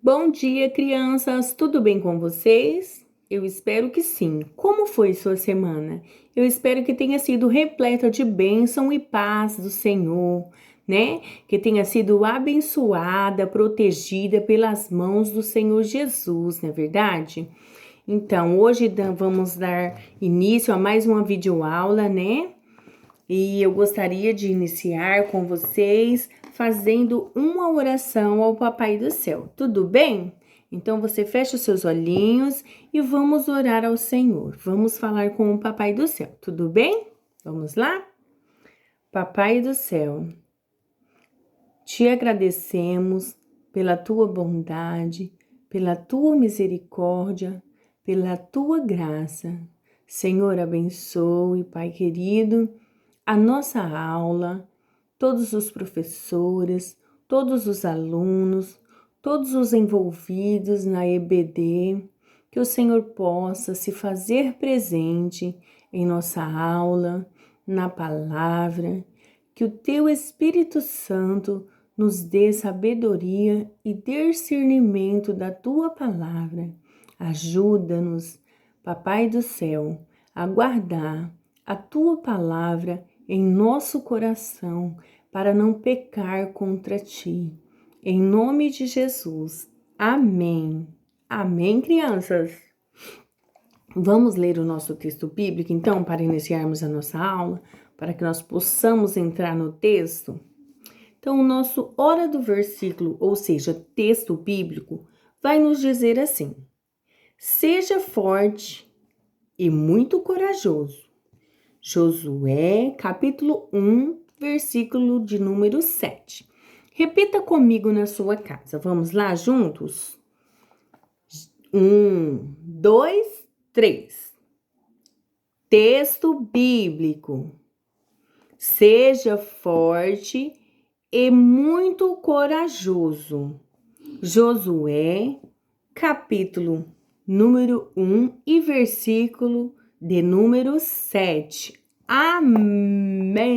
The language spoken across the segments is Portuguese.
Bom dia, crianças! Tudo bem com vocês? Eu espero que sim. Como foi sua semana? Eu espero que tenha sido repleta de bênção e paz do Senhor, né? Que tenha sido abençoada, protegida pelas mãos do Senhor Jesus, não é verdade? Então, hoje vamos dar início a mais uma videoaula, né? E eu gostaria de iniciar com vocês fazendo uma oração ao Papai do Céu. Tudo bem? Então você fecha os seus olhinhos e vamos orar ao Senhor. Vamos falar com o Papai do Céu. Tudo bem? Vamos lá? Papai do Céu, te agradecemos pela tua bondade, pela tua misericórdia, pela tua graça. Senhor, abençoe, Pai querido, a nossa aula, todos os professores, todos os alunos, todos os envolvidos na EBD, que o Senhor possa se fazer presente em nossa aula, na palavra, que o teu Espírito Santo nos dê sabedoria e discernimento da tua palavra. Ajuda-nos, Papai do céu, a guardar a tua palavra em nosso coração para não pecar contra ti. Em nome de Jesus. Amém. Amém, crianças? Vamos ler o nosso texto bíblico, então, para iniciarmos a nossa aula, para que nós possamos entrar no texto. Então, o nosso hora do versículo, ou seja, texto bíblico, vai nos dizer assim: seja forte e muito corajoso. Josué, capítulo 1, versículo de número 7. Repita comigo na sua casa. Vamos lá juntos? 1, 2, 3. Texto bíblico. Seja forte e muito corajoso. Josué, capítulo número 1 e versículo de número 7. Amém!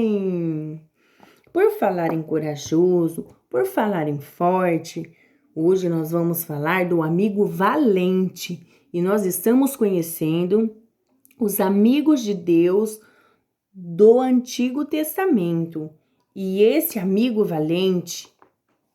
Por falar em corajoso, por falar em forte, hoje nós vamos falar do amigo valente e nós estamos conhecendo os amigos de Deus do Antigo Testamento. E esse amigo valente,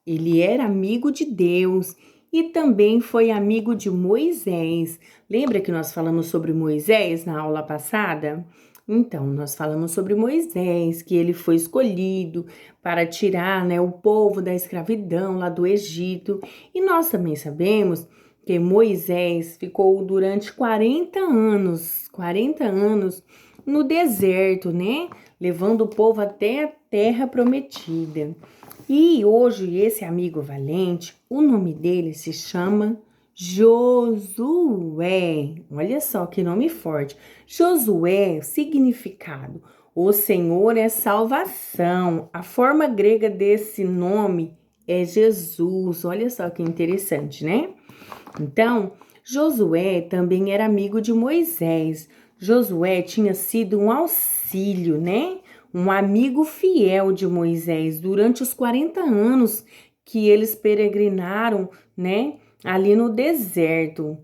ele era amigo de Deus e também foi amigo de Moisés. Lembra que nós falamos sobre Moisés na aula passada? Então, nós falamos sobre Moisés, que ele foi escolhido para tirar, o povo da escravidão lá do Egito. E nós também sabemos que Moisés ficou durante 40 anos no deserto, levando o povo até a terra prometida. E hoje esse amigo valente, o nome dele se chama Josué. Olha só que nome forte. Josué, significado: o Senhor é salvação. A forma grega desse nome é Jesus. Olha só que interessante, né? Então, Josué também era amigo de Moisés. Josué tinha sido um auxílio, um amigo fiel de Moisés durante os 40 anos que eles peregrinaram, ali no deserto,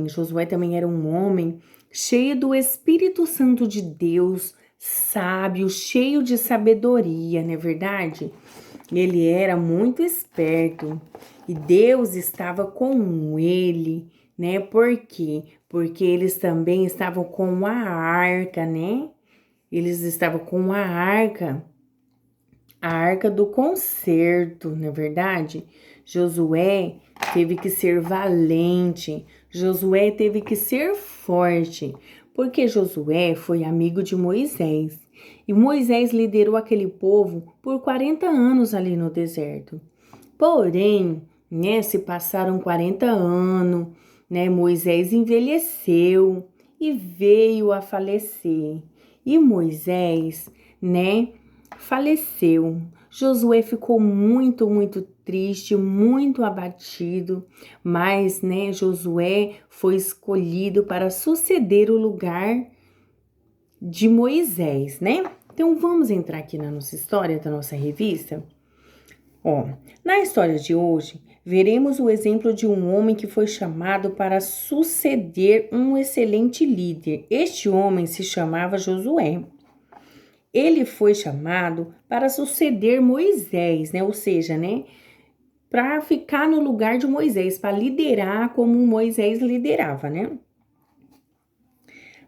Josué também era um homem cheio do Espírito Santo de Deus, sábio, cheio de sabedoria, não é verdade? Ele era muito esperto e Deus estava com ele, Por quê? Porque eles também estavam com a arca, Eles estavam com a arca do concerto, não é verdade? Josué teve que ser valente, Josué teve que ser forte, porque Josué foi amigo de Moisés. E Moisés liderou aquele povo por 40 anos ali no deserto. Porém, se passaram 40 anos, Moisés envelheceu e veio a falecer. E Moisés, faleceu. Josué ficou muito, muito triste, muito abatido, mas, Josué foi escolhido para suceder o lugar de Moisés, Então, vamos entrar aqui na nossa história da nossa revista? Ó, na história de hoje, veremos o exemplo de um homem que foi chamado para suceder um excelente líder. Este homem se chamava Josué. Ele foi chamado para suceder Moisés, né? Ou seja, né? Para ficar no lugar de Moisés, para liderar como Moisés liderava, né?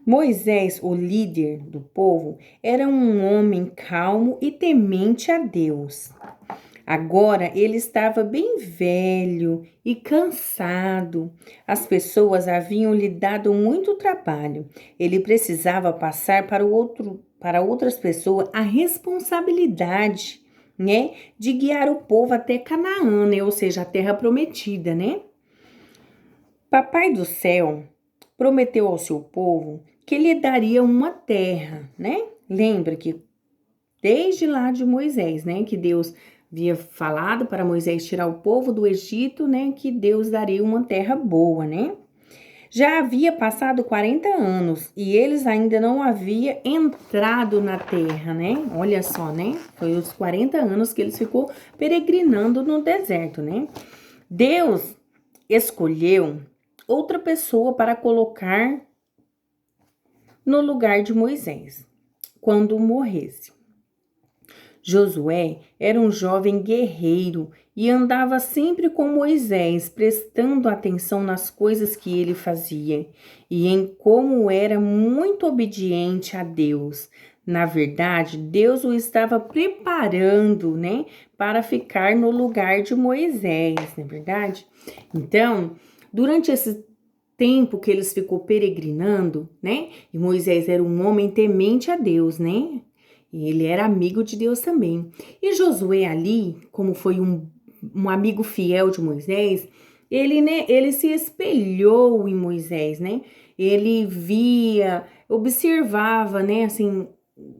Moisés, o líder do povo, era um homem calmo e temente a Deus. Agora ele estava bem velho e cansado. As pessoas haviam lhe dado muito trabalho. Ele precisava passar para outras pessoas a responsabilidade, né, de guiar o povo até Canaã, né, ou seja, a terra prometida, né? Papai do céu prometeu ao seu povo que lhe daria uma terra, né? Lembra que desde lá de Moisés, né, que Deus havia falado para Moisés tirar o povo do Egito, né, que Deus daria uma terra boa, né? Já havia passado 40 anos e eles ainda não haviam entrado na terra, né? Olha só, né? Foi os 40 anos que eles ficou peregrinando no deserto, né? Deus escolheu outra pessoa para colocar no lugar de Moisés, quando morresse. Josué era um jovem guerreiro e andava sempre com Moisés, prestando atenção nas coisas que ele fazia e em como era muito obediente a Deus. Na verdade, Deus o estava preparando, né, para ficar no lugar de Moisés, não é verdade? Então, durante esse tempo que eles ficou peregrinando, né? E Moisés era um homem temente a Deus, né? E ele era amigo de Deus também. E Josué ali, como foi um amigo fiel de Moisés, ele se espelhou em Moisés, né? Ele via, observava, né, assim,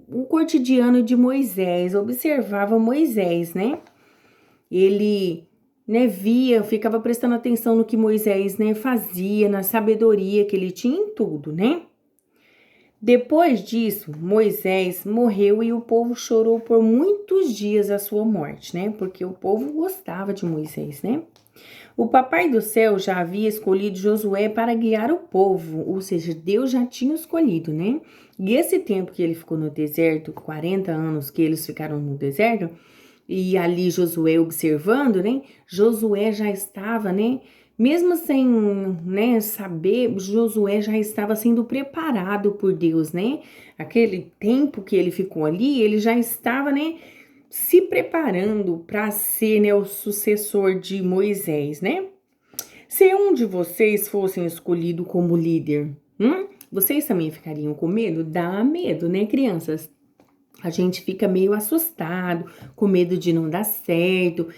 o cotidiano de Moisés, observava Moisés, né? Ele, né, via, ficava prestando atenção no que Moisés, né, fazia, na sabedoria que ele tinha em tudo, né? Depois disso, Moisés morreu e o povo chorou por muitos dias a sua morte, né? Porque o povo gostava de Moisés, né? O Papai do Céu já havia escolhido Josué para guiar o povo, ou seja, Deus já tinha escolhido, né? E esse tempo que ele ficou no deserto, 40 anos que eles ficaram no deserto, e ali Josué observando, né? Josué já estava, né? Mesmo sem, né, saber, Josué já estava sendo preparado por Deus, né? Aquele tempo que ele ficou ali, ele já estava, né, se preparando para ser, né, o sucessor de Moisés, né? Se um de vocês fossem escolhido como líder, vocês também ficariam com medo? Dá medo, né, crianças? A gente fica meio assustado, com medo de não dar certo,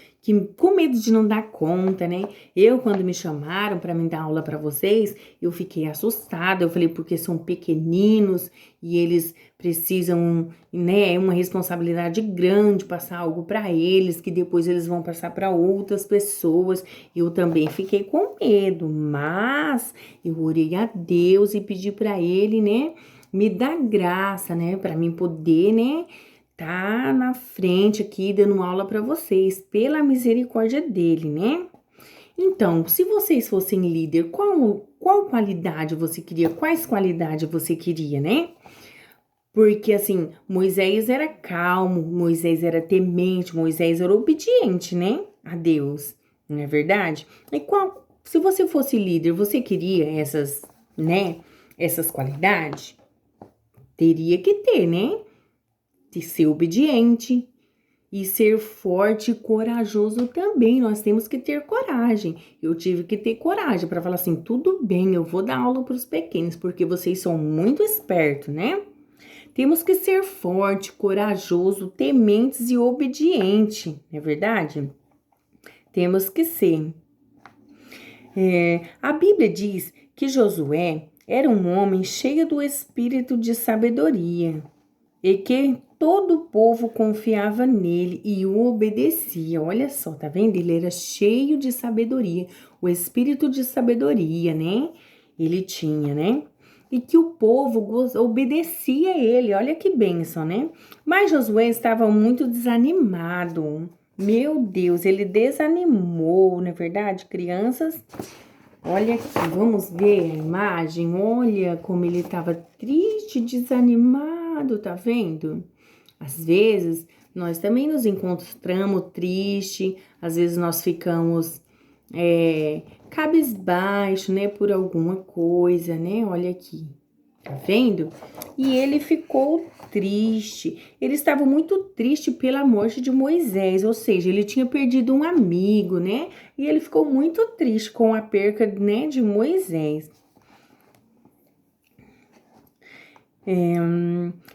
com medo de não dar conta, né? Eu, quando me chamaram para me dar aula para vocês, eu fiquei assustada. Eu falei, porque são pequeninos e eles precisam, né? É uma responsabilidade grande passar algo para eles, que depois eles vão passar para outras pessoas. Eu também fiquei com medo, mas eu orei a Deus e pedi para ele, né? Me dá graça, né, para mim poder, né, tá na frente aqui dando aula para vocês, pela misericórdia dele, né? Então, se vocês fossem líder, qual qualidade você queria? Quais qualidades você queria, né? Porque assim, Moisés era calmo, Moisés era temente, Moisés era obediente, né, a Deus, não é verdade? E se você fosse líder, você queria essas, né, essas qualidades? Teria que ter, né? De ser obediente e ser forte e corajoso também. Nós temos que ter coragem. Eu tive que ter coragem para falar assim: tudo bem, eu vou dar aula para os pequenos, porque vocês são muito espertos, né? Temos que ser forte, corajoso, tementes e obediente, não é verdade? Temos que ser. A Bíblia diz que Josué era um homem cheio do espírito de sabedoria e que todo o povo confiava nele e o obedecia. Olha só, tá vendo? Ele era cheio de sabedoria, o espírito de sabedoria, né? Ele tinha, né? E que o povo obedecia a ele. Olha que bênção, né? Mas Josué estava muito desanimado. Meu Deus, ele desanimou, não é verdade, crianças? Olha aqui, vamos ver a imagem. Olha como ele estava triste, desanimado, tá vendo? Às vezes, nós também nos encontramos triste, às vezes nós ficamos cabisbaixo, né, por alguma coisa, né? Olha aqui, tá vendo? E ele ficou triste. Ele estava muito triste pela morte de Moisés, ou seja, ele tinha perdido um amigo, né? E ele ficou muito triste com a perca, né, de Moisés.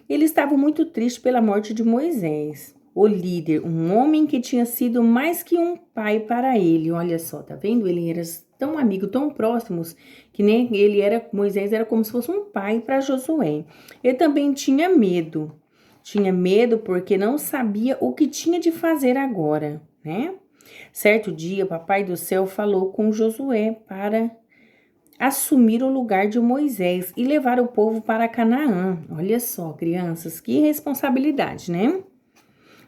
Ele estava muito triste pela morte de Moisés, o líder, um homem que tinha sido mais que um pai para ele. Olha só, tá vendo? Ele era tão amigo, tão próximos, que nem ele era, Moisés era como se fosse um pai para Josué. Ele também tinha medo. Tinha medo porque não sabia o que tinha de fazer agora, né? Certo dia, o Papai do Céu falou com Josué para assumir o lugar de Moisés e levar o povo para Canaã. Olha só, crianças, que responsabilidade, né?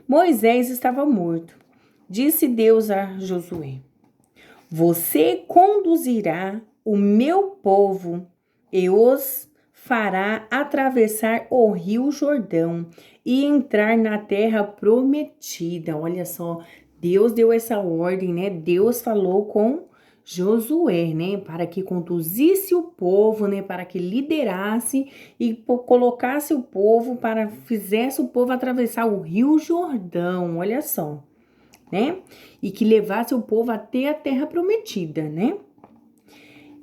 Moisés estava morto. Disse Deus a Josué: Você conduzirá o meu povo e os fará atravessar o rio Jordão e entrar na terra prometida. Olha só, Deus deu essa ordem, né? Deus falou com Josué, né, para que conduzisse o povo, né, para que liderasse e colocasse o povo para fizesse o povo atravessar o Rio Jordão, olha só, né? E que levasse o povo até a terra prometida, né?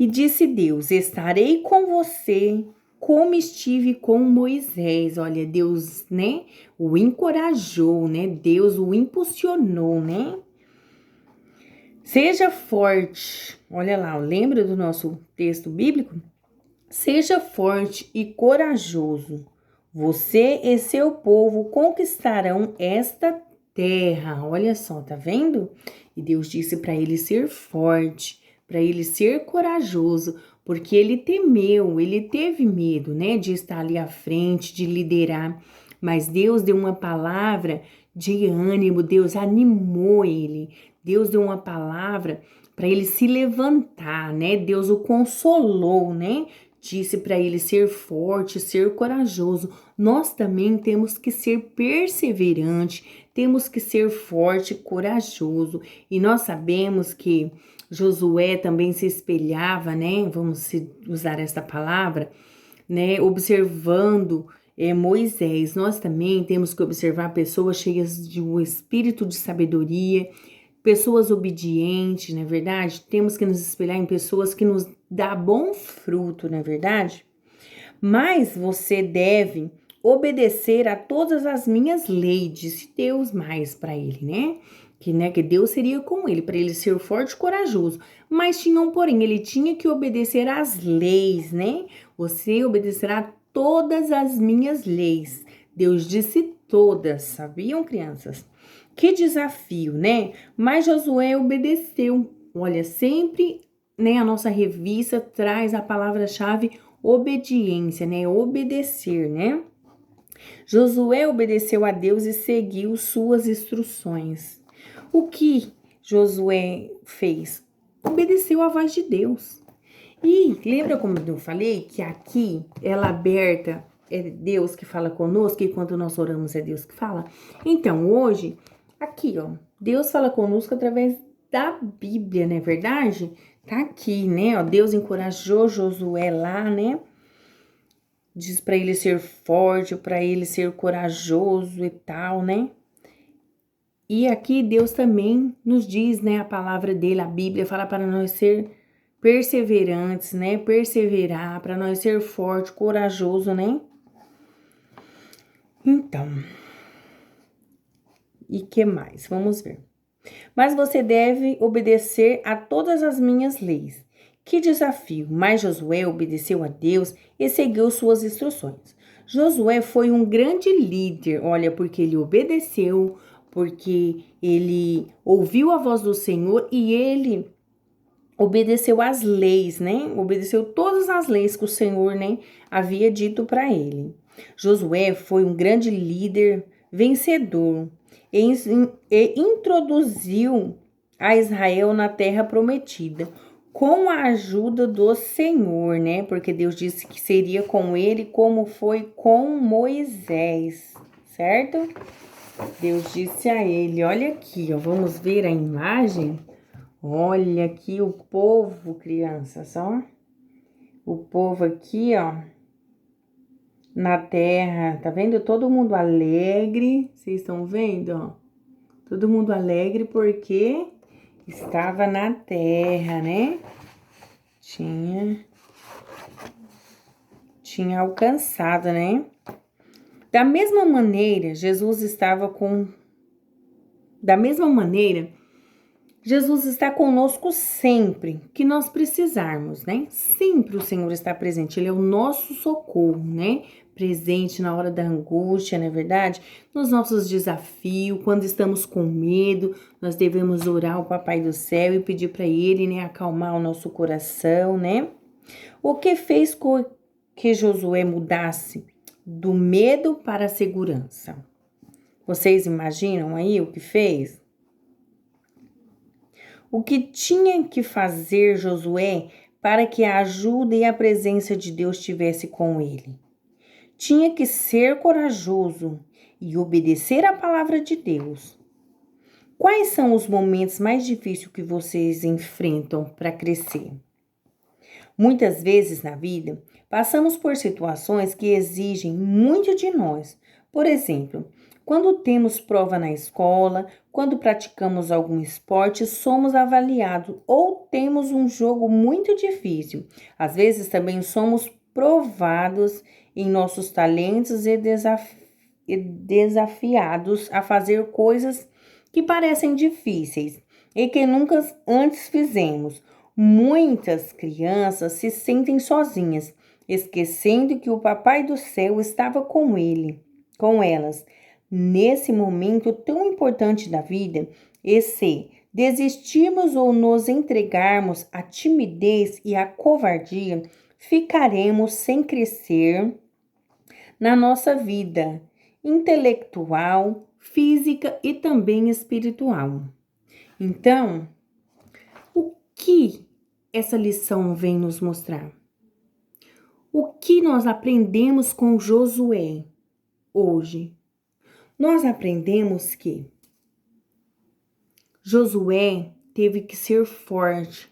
E disse Deus: Estarei com você, como estive com Moisés. Olha, Deus, né, o encorajou, né? Deus o impulsionou, né? Seja forte, olha lá, lembra do nosso texto bíblico? Seja forte e corajoso. Você e seu povo conquistarão esta terra. Olha só, tá vendo? E Deus disse para ele ser forte, para ele ser corajoso, porque ele temeu, ele teve medo, né, de estar ali à frente, de liderar. Mas Deus deu uma palavra de ânimo, Deus animou ele. Deus deu uma palavra para ele se levantar, né? Deus o consolou, né? Disse para ele ser forte, ser corajoso. Nós também temos que ser perseverante, temos que ser forte, corajoso. E nós sabemos que Josué também se espelhava, né? Vamos usar essa palavra, né? Observando Moisés. Nós também temos que observar pessoas cheias de um espírito de sabedoria, pessoas obedientes, não é verdade? Temos que nos espelhar em pessoas que nos dá bom fruto, não é verdade? Mas você deve obedecer a todas as minhas leis, disse Deus mais para ele, né? Que Deus seria com ele, para ele ser forte e corajoso. Mas porém, ele tinha que obedecer às leis, né? Você obedecerá todas as minhas leis. Deus disse todas, sabiam, crianças? Que desafio, né? Mas Josué obedeceu. Olha, sempre, né, a nossa revista traz a palavra-chave obediência, né? Obedecer, né? Josué obedeceu a Deus e seguiu suas instruções. O que Josué fez? Obedeceu à voz de Deus. E lembra como eu falei que aqui ela aberta é Deus que fala conosco e quando nós oramos é Deus que fala? Então, hoje, aqui, ó, Deus fala conosco através da Bíblia, não é verdade? Tá aqui, né? Ó, Deus encorajou Josué lá, né? Diz para ele ser forte, para ele ser corajoso e tal, né? E aqui Deus também nos diz, né, a palavra dele, a Bíblia fala para nós ser perseverantes, né? Perseverar, para nós ser forte, corajoso, né? Então, e que mais? Vamos ver. Mas você deve obedecer a todas as minhas leis. Que desafio! Mas Josué obedeceu a Deus e seguiu suas instruções. Josué foi um grande líder, olha, porque ele obedeceu, porque ele ouviu a voz do Senhor e ele obedeceu às leis, né? Obedeceu todas as leis que o Senhor, né, havia dito para ele. Josué foi um grande líder vencedor. e introduziu a Israel na terra prometida, com a ajuda do Senhor, né? Porque Deus disse que seria com ele como foi com Moisés, certo? Deus disse a ele, olha aqui, ó, vamos ver a imagem? Olha aqui o povo, crianças, ó. O povo aqui, ó, na terra, tá vendo? Todo mundo alegre, vocês estão vendo, ó? Todo mundo alegre porque estava na terra, né? Tinha alcançado, né? Da mesma maneira, Jesus está conosco sempre que nós precisarmos, né? Sempre o Senhor está presente, Ele é o nosso socorro, né? Presente na hora da angústia, não é verdade? Nos nossos desafios, quando estamos com medo, nós devemos orar ao Papai do Céu e pedir para Ele, né, acalmar o nosso coração, né? O que fez com que Josué mudasse do medo para a segurança? Vocês imaginam aí o que fez? O que tinha que fazer Josué para que a ajuda e a presença de Deus estivesse com ele? Tinha que ser corajoso e obedecer à palavra de Deus. Quais são os momentos mais difíceis que vocês enfrentam para crescer? Muitas vezes na vida, passamos por situações que exigem muito de nós. Por exemplo, quando temos prova na escola, quando praticamos algum esporte, somos avaliados ou temos um jogo muito difícil. Às vezes também somos provados em nossos talentos e desafiados a fazer coisas que parecem difíceis e que nunca antes fizemos. Muitas crianças se sentem sozinhas, esquecendo que o Papai do Céu estava com elas. Nesse momento tão importante da vida, e se desistirmos ou nos entregarmos à timidez e à covardia, ficaremos sem crescer na nossa vida intelectual, física e também espiritual. Então, o que essa lição vem nos mostrar? O que nós aprendemos com Josué hoje? Nós aprendemos que Josué teve que ser forte.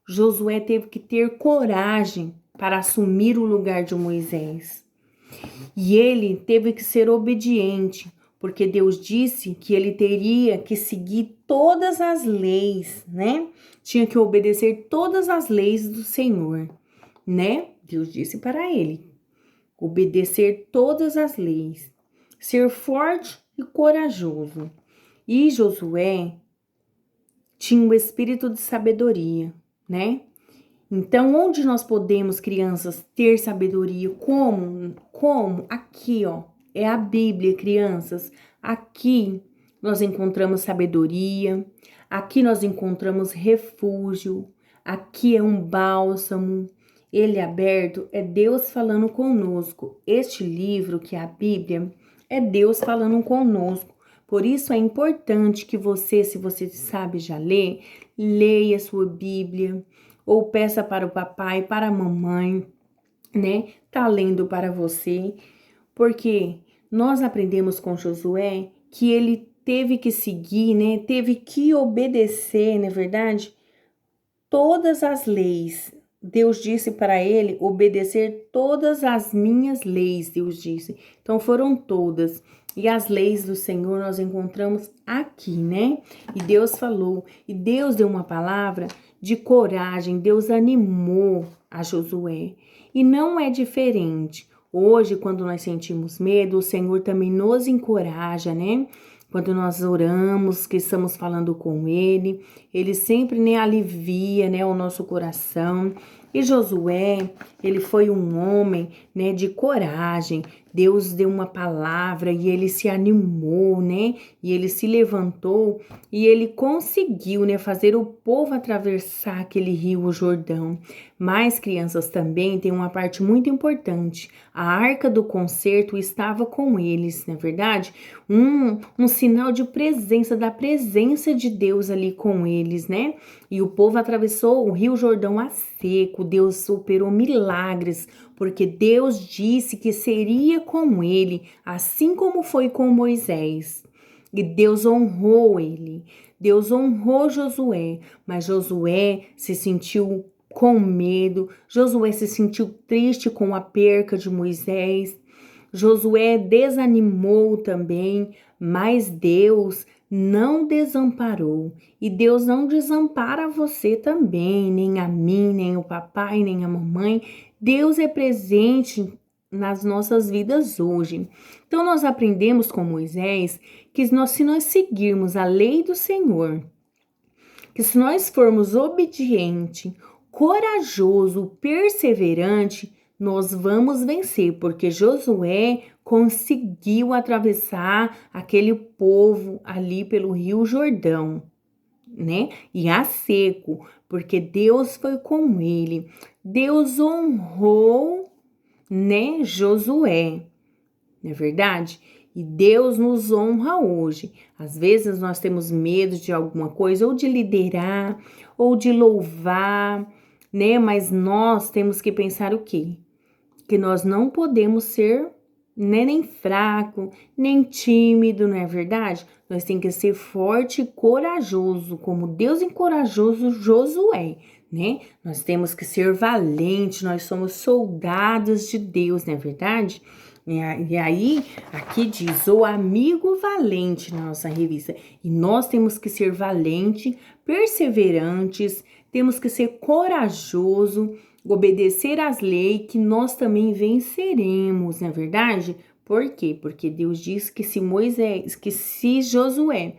Josué teve que ter coragem para assumir o lugar de Moisés. E ele teve que ser obediente, porque Deus disse que ele teria que seguir todas as leis, né? Tinha que obedecer todas as leis do Senhor, né? Deus disse para ele obedecer todas as leis, ser forte e corajoso. E Josué tinha o espírito de sabedoria, né? Então, onde nós podemos, crianças, ter sabedoria? Como? Aqui, ó, é a Bíblia, crianças. Aqui nós encontramos sabedoria, aqui nós encontramos refúgio, aqui é um bálsamo. Ele aberto é Deus falando conosco. Este livro, que é a Bíblia, é Deus falando conosco. Por isso é importante que você, se você sabe já ler, leia a sua Bíblia, ou peça para o papai, para a mamãe, né? Tá lendo para você, porque nós aprendemos com Josué que ele teve que seguir, né? Teve que obedecer, não é verdade? Todas as leis. Deus disse para ele obedecer todas as minhas leis, Deus disse. Então foram todas. E as leis do Senhor nós encontramos aqui, né? E Deus falou, e Deus deu uma palavra de coragem, Deus animou a Josué. E não é diferente. Hoje, quando nós sentimos medo, o Senhor também nos encoraja, né? Quando nós oramos, que estamos falando com Ele, Ele sempre, né, alivia, né, o nosso coração. E Josué, ele foi um homem, né, de coragem. Deus deu uma palavra e ele se animou, né? E ele se levantou e ele conseguiu, né, fazer o povo atravessar aquele rio, o Jordão. Mas, crianças, também tem uma parte muito importante. A arca do concerto estava com eles, não é verdade? Um sinal de presença, da presença de Deus ali com eles, né? E o povo atravessou o Rio Jordão a seco. Deus operou milagres, porque Deus disse que seria com ele, assim como foi com Moisés. E Deus honrou ele. Deus honrou Josué, mas Josué se sentiu com medo, Josué se sentiu triste com a perca de Moisés, Josué desanimou também, mas Deus não desamparou. E Deus não desampara você também, nem a mim, nem o papai, nem a mamãe. Deus é presente nas nossas vidas hoje. Então, nós aprendemos com Moisés que se nós seguirmos a lei do Senhor, que se nós formos obediente, corajoso, perseverante, nós vamos vencer, porque Josué conseguiu atravessar aquele povo ali pelo Rio Jordão, né? E a seco, porque Deus foi com ele. Deus honrou, né, Josué, não é verdade? E Deus nos honra hoje. Às vezes nós temos medo de alguma coisa, ou de liderar, ou de louvar, né? Mas nós temos que pensar o quê? Que nós não podemos ser, né, nem fraco, nem tímido, não é verdade? Nós temos que ser forte e corajoso, como Deus encorajou Josué, né? Nós temos que ser valente, nós somos soldados de Deus, não é verdade? E aí, aqui diz o amigo valente na nossa revista. E nós temos que ser valente, perseverantes, temos que ser corajoso, obedecer às leis, que nós também venceremos, não é verdade? Por quê? Porque Deus diz que se Josué,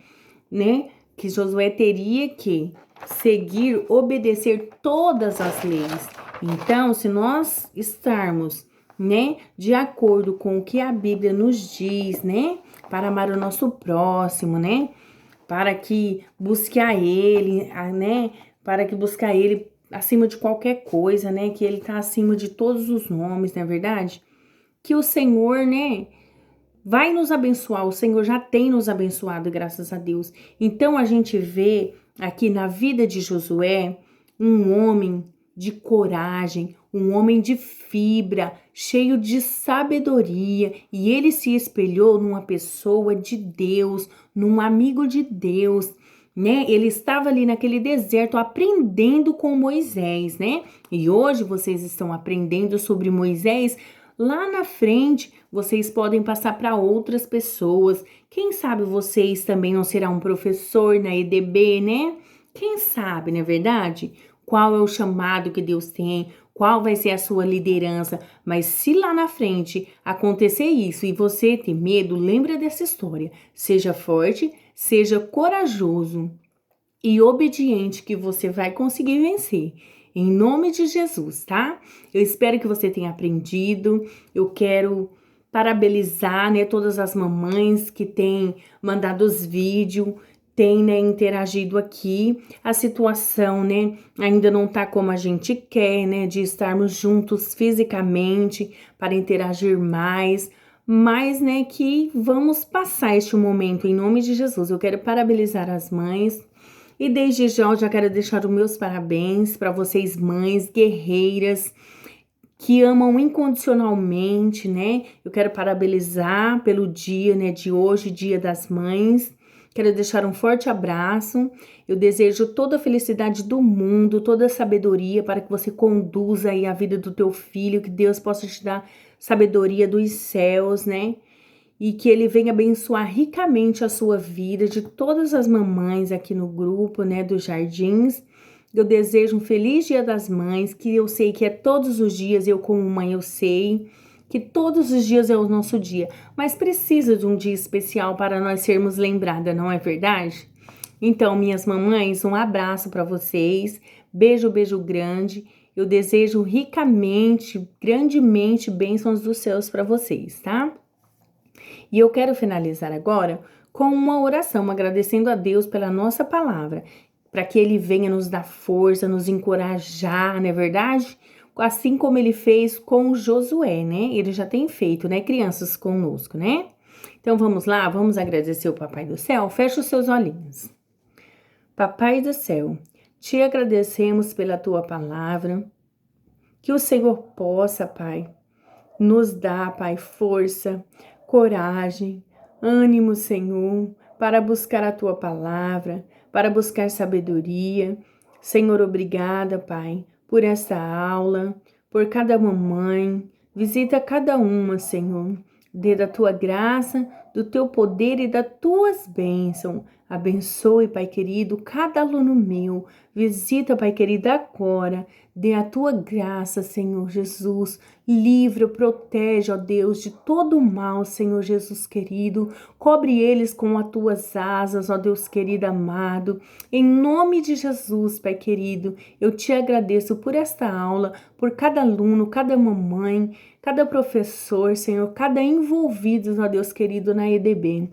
né? Que Josué teria que seguir, obedecer todas as leis. Então, se nós estarmos, né, de acordo com o que a Bíblia nos diz, né, para amar o nosso próximo, né, para que busque a Ele, né, para que busque a Ele acima de qualquer coisa, né, que Ele está acima de todos os nomes, não é verdade? Que o Senhor, né, vai nos abençoar, o Senhor já tem nos abençoado, graças a Deus. Então, a gente vê aqui na vida de Josué um homem de coragem, um homem de fibra, cheio de sabedoria, e ele se espelhou numa pessoa de Deus, num amigo de Deus, né? Ele estava ali naquele deserto aprendendo com Moisés, né? E hoje vocês estão aprendendo sobre Moisés. Lá na frente, vocês podem passar para outras pessoas. Quem sabe vocês também não serão um professor na EDB, né? Quem sabe, não é verdade? Qual é o chamado que Deus tem? Qual vai ser a sua liderança? Mas se lá na frente acontecer isso e você ter medo, lembra dessa história. Seja forte, seja corajoso e obediente, que você vai conseguir vencer. Em nome de Jesus, tá? Eu espero que você tenha aprendido. Eu quero parabenizar, né, todas as mamães que têm mandado os vídeos, têm, né, interagido aqui. A situação, né, ainda não tá como a gente quer, né, de estarmos juntos fisicamente para interagir mais, mas, né, que vamos passar este momento em nome de Jesus. Eu quero parabenizar as mães. E desde já eu já quero deixar os meus parabéns para vocês, mães guerreiras que amam incondicionalmente, né? Eu quero parabenizar pelo dia, né, de hoje, Dia das Mães. Quero deixar um forte abraço. Eu desejo toda a felicidade do mundo, toda a sabedoria para que você conduza aí a vida do teu filho, que Deus possa te dar sabedoria dos céus, né? E que ele venha abençoar ricamente a sua vida, de todas as mamães aqui no grupo, né, dos Jardins. Eu desejo um feliz Dia das Mães, que eu sei que é todos os dias, eu como mãe eu sei que todos os dias é o nosso dia, mas precisa de um dia especial para nós sermos lembradas, não é verdade? Então, minhas mamães, um abraço para vocês, beijo, beijo grande. Eu desejo ricamente, grandemente bênçãos dos céus para vocês, tá? E eu quero finalizar agora com uma oração, agradecendo a Deus pela nossa palavra, para que Ele venha nos dar força, nos encorajar, não é verdade? Assim como Ele fez com Josué, né? Ele já tem feito, né, crianças conosco, né? Então vamos lá, vamos agradecer o Papai do Céu? Fecha os seus olhinhos. Papai do Céu, te agradecemos pela Tua palavra, que o Senhor possa, Pai, nos dar, Pai, força, coragem, ânimo, Senhor, para buscar a Tua palavra, para buscar sabedoria. Senhor, obrigada, Pai, por esta aula, por cada mamãe. Visita cada uma, Senhor. Dê da Tua graça, do Teu poder e das Tuas bênçãos. Abençoe, Pai querido, cada aluno meu. Visita, Pai querido, agora. Dê a Tua graça, Senhor Jesus. Livra, protege, ó Deus, de todo o mal, Senhor Jesus querido. Cobre eles com as Tuas asas, ó Deus querido amado. Em nome de Jesus, Pai querido, eu te agradeço por esta aula, por cada aluno, cada mamãe, cada professor, Senhor, cada envolvido, ó Deus querido, na EDB.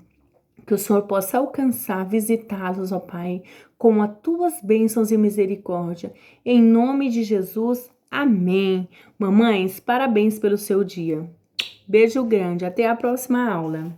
Que o Senhor possa alcançar, visitá-los, ó Pai, com as Tuas bênçãos e misericórdia. Em nome de Jesus, amém. Mamães, parabéns pelo seu dia. Beijo grande, até a próxima aula.